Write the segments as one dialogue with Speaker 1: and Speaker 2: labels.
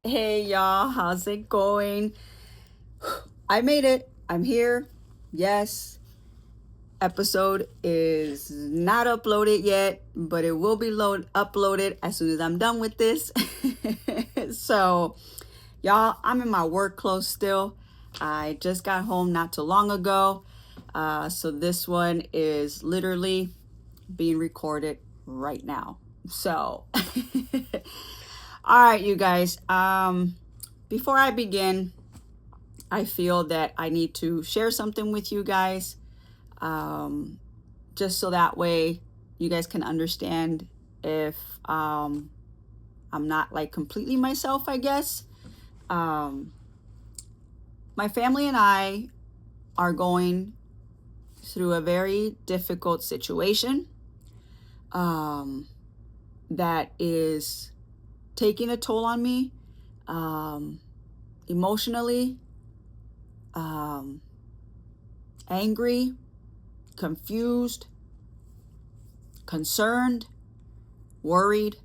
Speaker 1: Hey y'all, how's it going? I made it. I'm here. Yes. Episode is not uploaded yet, but it will be uploaded as soon as I'm done with this. So, y'all, I'm in my work clothes still. I just got home not too long ago. So this one is literally being recorded right now. So, all right, you guys. Before I begin, I feel that I need to share something with you guys, just so that way you guys can understand if I'm not like completely myself, I guess. My family and I are going through a very difficult situation that is taking a toll on me emotionally, angry, confused, concerned, worried,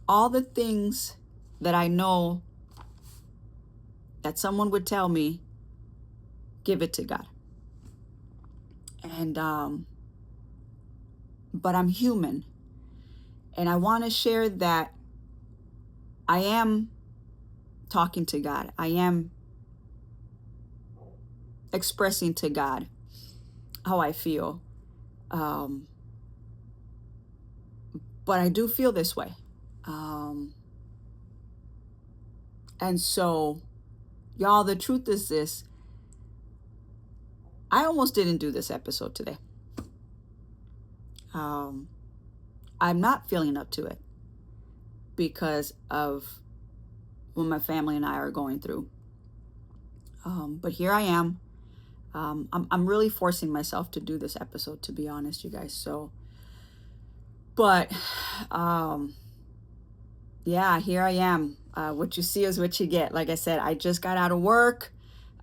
Speaker 1: all the things that I know that someone would tell me, give it to God. And but I'm human, and I want to share that I am talking to God. I am expressing to God how I feel. But I do feel this way. And so, y'all, the truth is this. I almost didn't do this episode today. I'm not feeling up to it because of what my family and I are going through. But here I am. I'm really forcing myself to do this episode, to be honest, you guys. So, but yeah, here I am. What you see is what you get. Like I said, I just got out of work.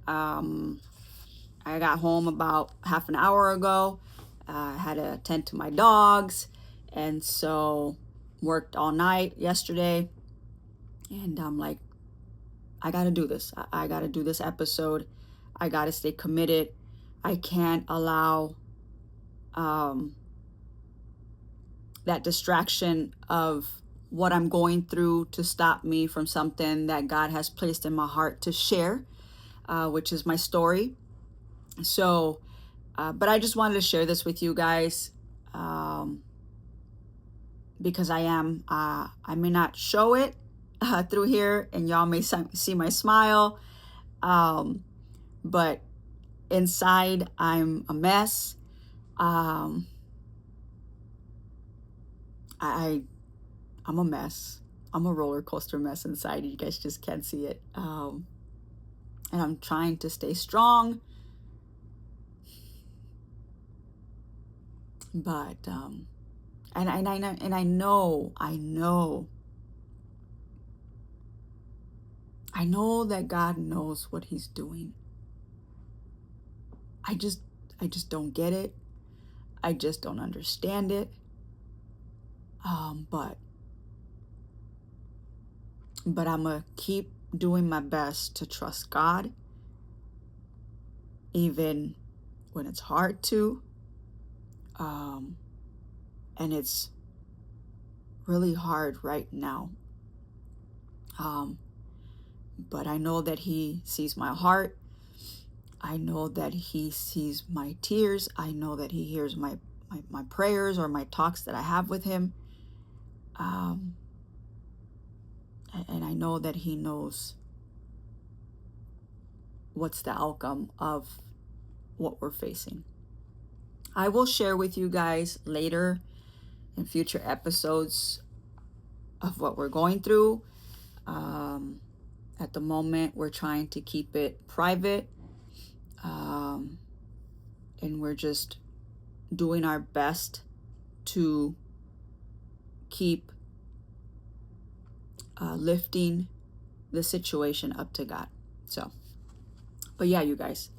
Speaker 1: I got home about half an hour ago. I had to attend to my dogs, and so worked all night yesterday. And I'm like, I got to do this. I got to do this episode. I got to stay committed. I can't allow that distraction of what I'm going through to stop me from something that God has placed in my heart to share, which is my story. So, but I just wanted to share this with you guys because I may not show it through here, and y'all may see my smile, but inside I'm a mess. I'm a mess. I'm a roller coaster mess inside. You guys just can't see it. And I'm trying to stay strong. But and I know that God knows what He's doing. I just don't get it. I just don't understand it. But I'm gonna keep doing my best to trust God, even when it's hard to. And it's really hard right now. But I know that He sees my heart. I know that He sees my tears. I know that He hears my prayers or my talks that I have with Him. And I know that He knows what's the outcome of what we're facing. I will share with you guys later in future episodes of what we're going through. At the moment, we're trying to keep it private. And we're just doing our best to keep lifting the situation up to God. So, but yeah, you guys,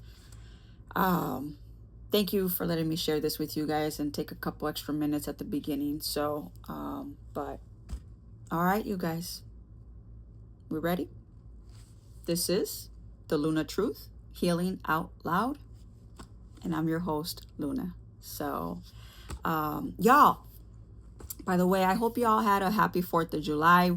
Speaker 1: thank you for letting me share this with you guys and take a couple extra minutes at the beginning. So, but all right, you guys, We ready? This is the Luna Truth Healing Out Loud, and I'm your host, Luna. So, y'all, by the way, I hope y'all had a happy 4th of July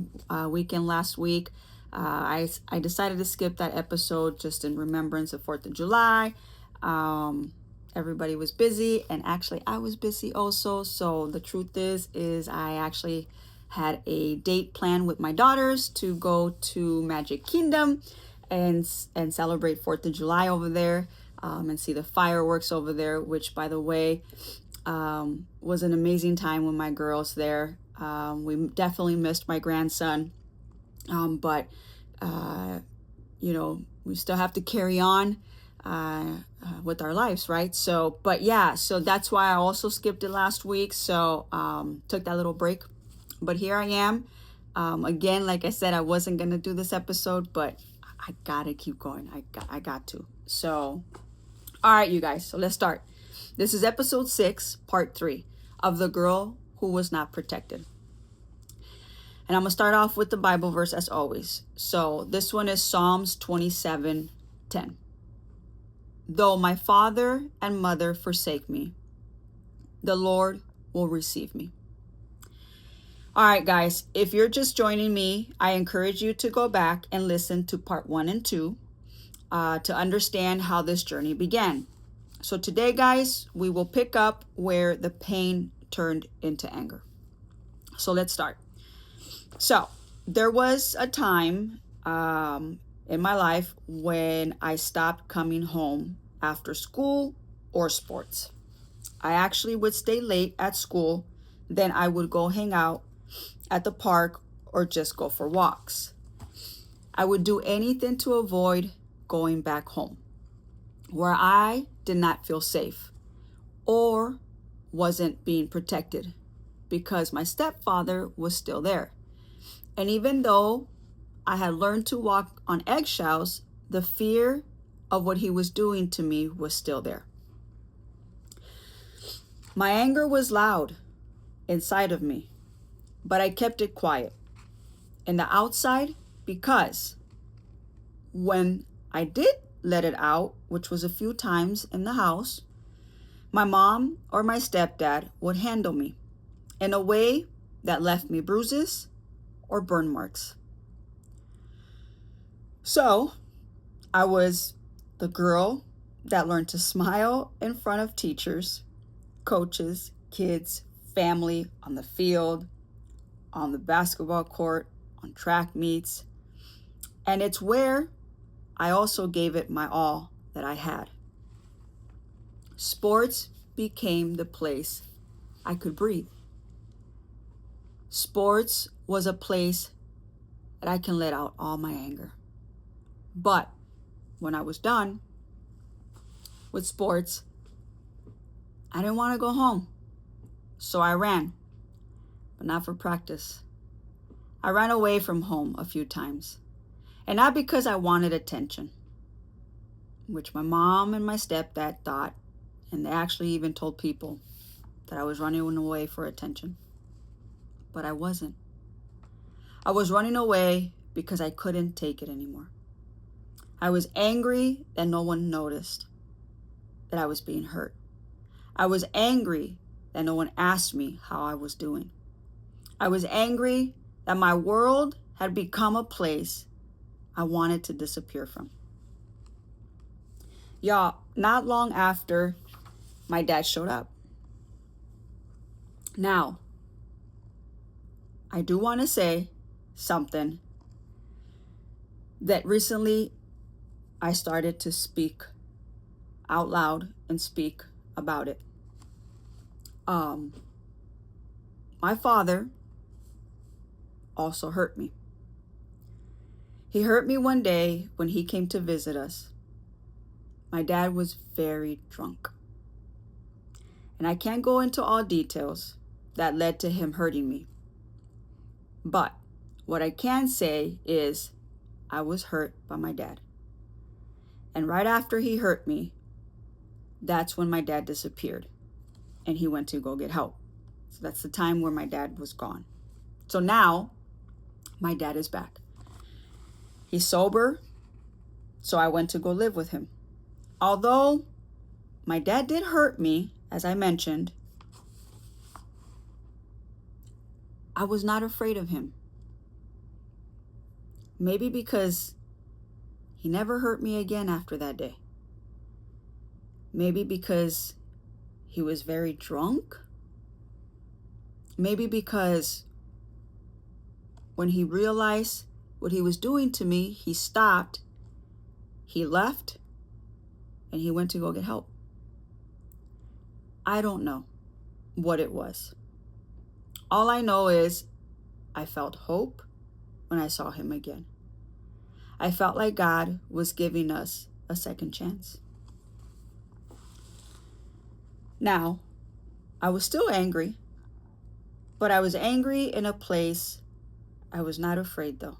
Speaker 1: weekend last week. I decided to skip that episode just in remembrance of 4th of July. Everybody was busy, and actually I was busy also. So the truth is I actually had a date planned with my daughters to go to Magic Kingdom and celebrate 4th of July over there, and see the fireworks over there, which, by the way, was an amazing time with my girls there. We definitely missed my grandson, but we still have to carry on with our lives, right? So, but yeah, so that's why I also skipped it last week. So took that little break, but here I am. Again, like I said, I wasn't gonna do this episode, but I gotta keep going. I got to. So, all right, you guys. So let's start. This is episode 6, part 3 of The Girl Who Was Not Protected. And I'm going to start off with the Bible verse as always. So this one is Psalms 27:10. Though my father and mother forsake me, the Lord will receive me. All right, guys, if you're just joining me, I encourage you to go back and listen to part 1 and 2 to understand how this journey began. So today, guys, we will pick up where the pain turned into anger. So let's start. So there was a time in my life when I stopped coming home after school or sports. I actually would stay late at school. Then I would go hang out at the park or just go for walks. I would do anything to avoid going back home, where I did not feel safe or wasn't being protected because my stepfather was still there. And even though I had learned to walk on eggshells, the fear of what he was doing to me was still there. My anger was loud inside of me, but I kept it quiet in the outside because when I did let it out, which was a few times in the house, my mom or my stepdad would handle me in a way that left me bruises or burn marks. So I was the girl that learned to smile in front of teachers, coaches, kids, family, on the field, on the basketball court, on track meets. And it's where I also gave it my all that I had. Sports became the place I could breathe. Sports was a place that I can let out all my anger. But when I was done with sports, I didn't want to go home. So I ran, but not for practice. I ran away from home a few times. And not because I wanted attention, which my mom and my stepdad thought, and they actually even told people that I was running away for attention. But I wasn't. I was running away because I couldn't take it anymore. I was angry that no one noticed that I was being hurt. I was angry that no one asked me how I was doing. I was angry that my world had become a place I wanted to disappear from. Y'all, not long after, my dad showed up. Now, I do want to say something that recently I started to speak out loud and speak about it. My father also hurt me. He hurt me one day when he came to visit us. My dad was very drunk. And I can't go into all details that led to him hurting me. But what I can say is I was hurt by my dad. And right after he hurt me, that's when my dad disappeared and he went to go get help. So that's the time where my dad was gone. So now my dad is back. He's sober, so I went to go live with him. Although my dad did hurt me, as I mentioned, I was not afraid of him. Maybe because he never hurt me again after that day. Maybe because he was very drunk. Maybe because when he realized what he was doing to me, he stopped, he left, and he went to go get help. I don't know what it was. All I know is I felt hope when I saw him again. I felt like God was giving us a second chance. Now, I was still angry, but I was angry in a place I was not afraid though.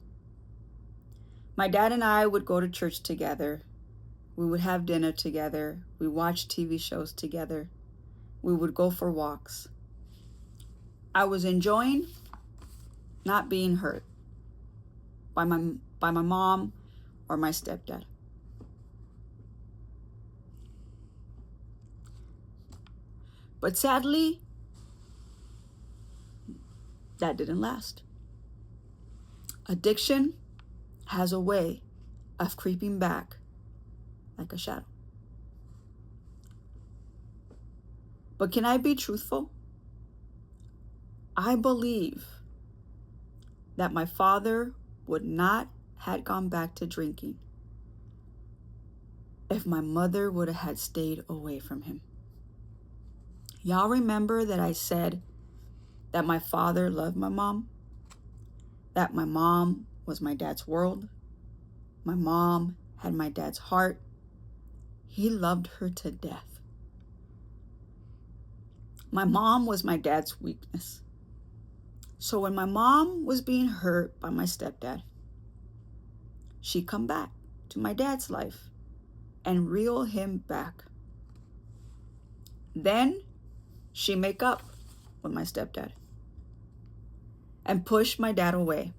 Speaker 1: My dad and I would go to church together. We would have dinner together. We watched TV shows together. We would go for walks. I was enjoying not being hurt by my mom or my stepdad. But sadly, that didn't last. Addiction has a way of creeping back like a shadow. But can I be truthful? I believe that my father would not have gone back to drinking if my mother would have had stayed away from him. Y'all remember that I said that my father loved my mom? That my mom was my dad's world? My mom had my dad's heart. He loved her to death. My mom was my dad's weakness. So when my mom was being hurt by my stepdad, she'd come back to my dad's life and reel him back. Then she'd make up with my stepdad and push my dad away.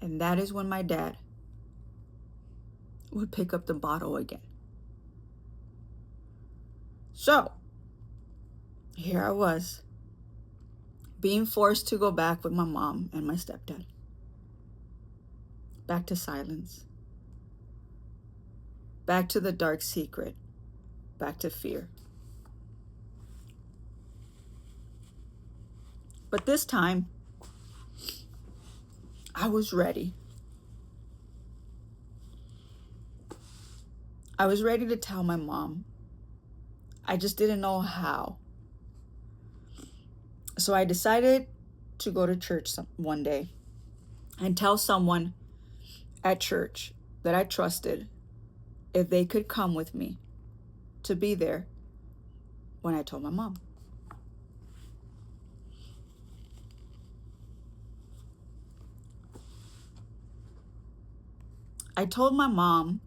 Speaker 1: And that is when my dad would pick up the bottle again. So here I was, being forced to go back with my mom and my stepdad. Back to silence. Back to the dark secret. Back to fear. But this time, I was ready. I was ready to tell my mom. I just didn't know how. So I decided to go to church one day and tell someone at church that I trusted if they could come with me to be there when I told my mom. I told my mom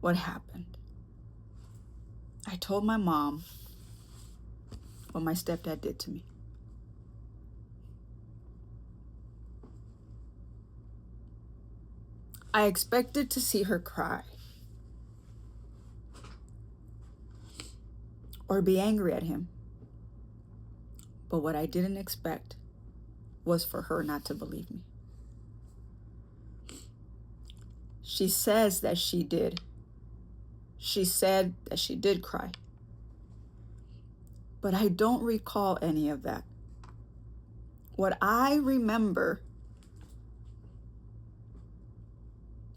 Speaker 1: what happened. I told my mom what my stepdad did to me. I expected to see her cry or be angry at him. But what I didn't expect was for her not to believe me. She says that she did. She said that she did cry. But I don't recall any of that. What I remember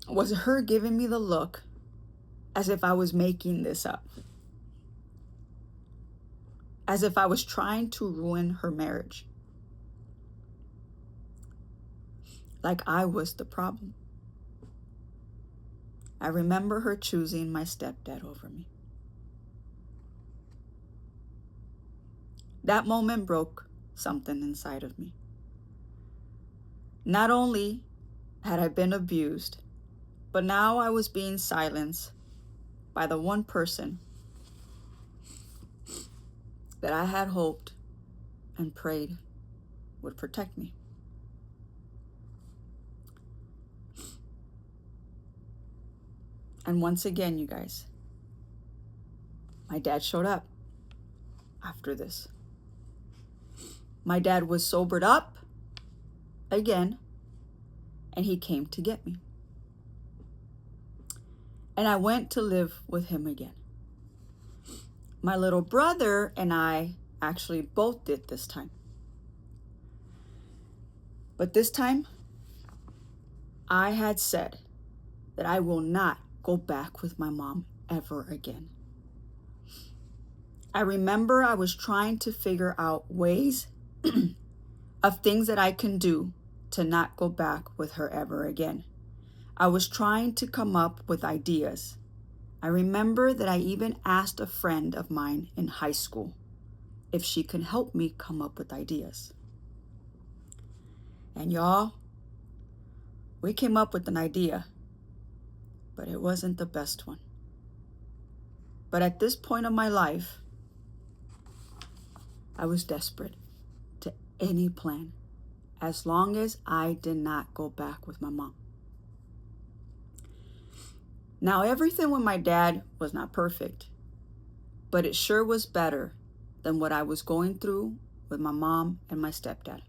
Speaker 1: was her giving me the look as if I was making this up. As if I was trying to ruin her marriage. Like I was the problem. I remember her choosing my stepdad over me. That moment broke something inside of me. Not only had I been abused, but now I was being silenced by the one person that I had hoped and prayed would protect me. And once again, you guys, my dad showed up after this. My dad was sobered up again, and he came to get me. And I went to live with him again. My little brother and I actually both did this time. But this time, I had said that I will not go back with my mom ever again. I remember I was trying to figure out ways of things that I can do to not go back with her ever again. I was trying to come up with ideas. I remember that I even asked a friend of mine in high school if she could help me come up with ideas. And y'all, we came up with an idea, but it wasn't the best one. But at this point of my life, I was desperate to any plan, as long as I did not go back with my mom. Now, everything with my dad was not perfect, but it sure was better than what I was going through with my mom and my stepdad.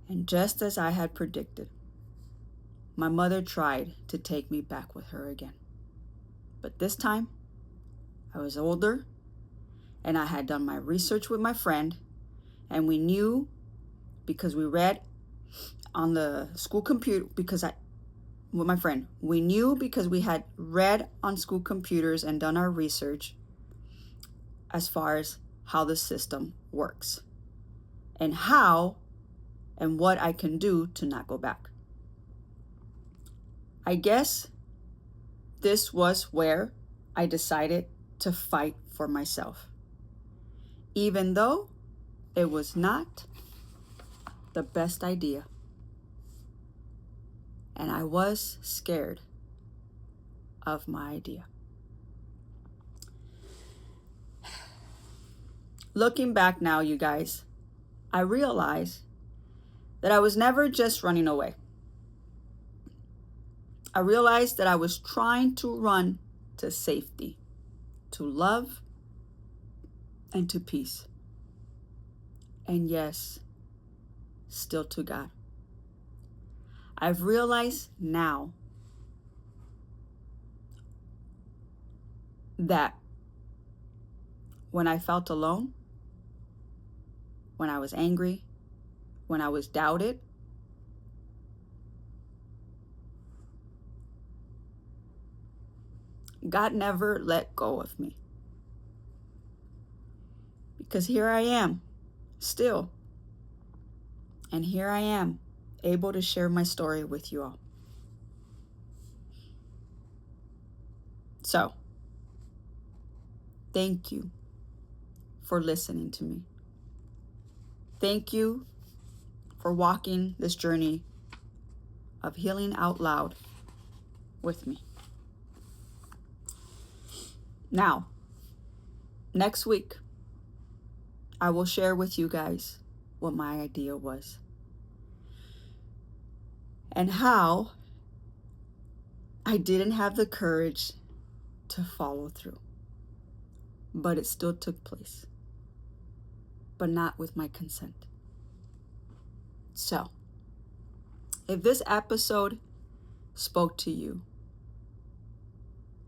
Speaker 1: And just as I had predicted, my mother tried to take me back with her again. But this time, I was older, and I had done my research with my friend, and we knew, because we read on the school computer, with my friend, we knew because we had read on school computers and done our research as far as how the system works and how and what I can do to not go back. I guess this was where I decided to fight for myself, even though it was not the best idea. And I was scared of my idea. Looking back now, you guys, I realize that I was never just running away. I realized that I was trying to run to safety, to love, and to peace. And yes, still to God. I've realized now that when I felt alone, when I was angry, when I was doubted, God never let go of me. Because here I am, still. And here I am, able to share my story with you all. So, thank you for listening to me. Thank you for walking this journey of healing out loud with me. Now, next week, I will share with you guys what my idea was and how I didn't have the courage to follow through, but it still took place, but not with my consent. So, if this episode spoke to you,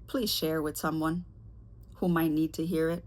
Speaker 1: please share with someone who might need to hear it.